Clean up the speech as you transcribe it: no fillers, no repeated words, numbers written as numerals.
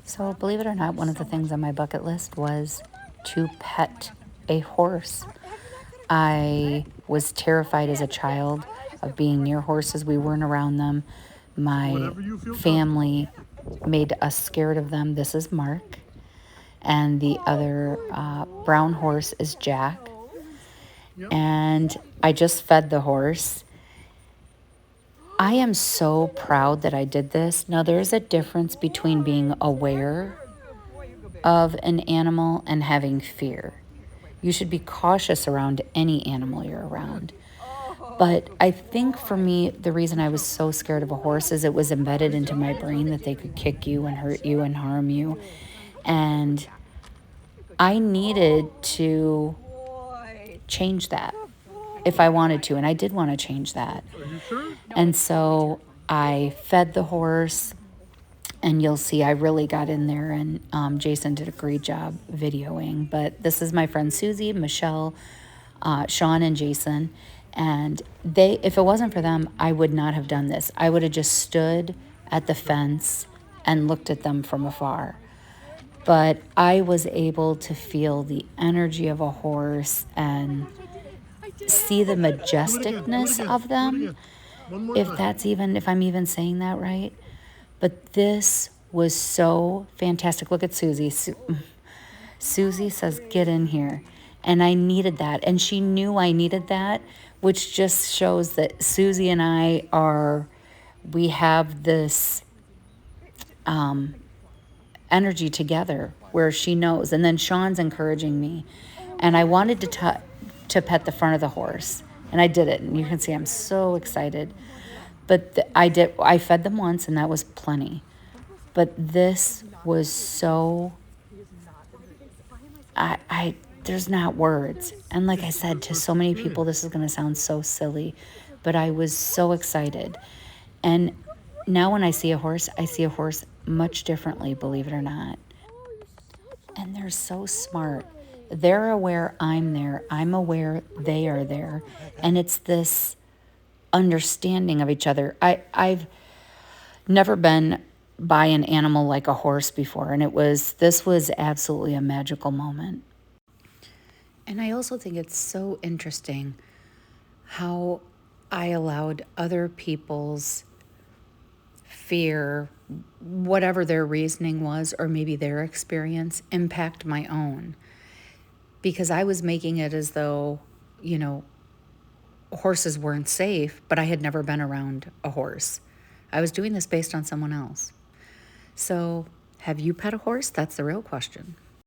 So, believe it or not, one of the things on my bucket list was to pet a horse. I was terrified as a child of being near horses. We weren't around them. My family made us scared of them. This is Mark. And the other brown horse is Jack. And I just fed the horse. I am so proud that I did this. Now, there's a difference between being aware of an animal and having fear. You should be cautious around any animal you're around. But I think for me, the reason I was so scared of a horse is it was embedded into my brain that they could kick you and hurt you and harm you. And I needed to change that if I wanted to. And I did want to change that. And so I fed the horse. And you'll see I really got in there, and Jason did a great job videoing. But this is my friend Susie, Michelle, Sean, and Jason. And they, if it wasn't for them, I would not have done this. I would have just stood at the fence and looked at them from afar. But I was able to feel the energy of a horse and see the majesticness of them, if I'm even saying that right. But this was so fantastic. Look at Susie. Susie says, get in here. And I needed that. And she knew I needed that, which just shows that Susie and we have this energy together where she knows. And then Sean's encouraging me. And I wanted to pet the front of the horse. And I did it. And you can see I'm so excited. But I fed them once, and that was plenty. But this was so, there's not words. And like I said, to so many people, this is going to sound so silly, but I was so excited. And now when I see a horse much differently, believe it or not. And they're so smart. They're aware I'm there. I'm aware they are there. And it's this understanding of each other. I've never been by an animal like a horse before, and this was absolutely a magical moment. And I also think it's so interesting how I allowed other people's fear, whatever their reasoning was, or maybe their experience, impact my own. Because I was making it as though, horses weren't safe, but I had never been around a horse. I was doing this based on someone else. So, have you pet a horse? That's the real question.